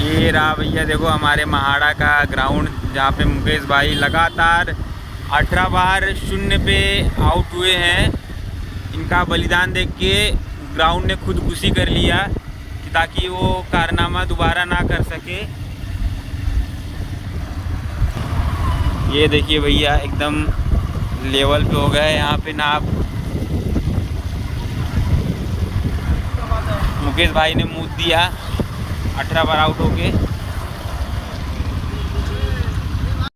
ये रहा भैया, देखो हमारे महाड़ा का ग्राउंड जहाँ पे मुकेश भाई लगातार 18 बार 0 पे आउट हुए हैं। इनका बलिदान देख के ग्राउंड ने खुदकुशी कर लिया कि ताकि वो कारनामा दोबारा ना कर सके। ये देखिए भैया एकदम लेवल पे हो गया है यहाँ पे नाप। मुकेश भाई ने मूत दिया 18 बार आउट होके।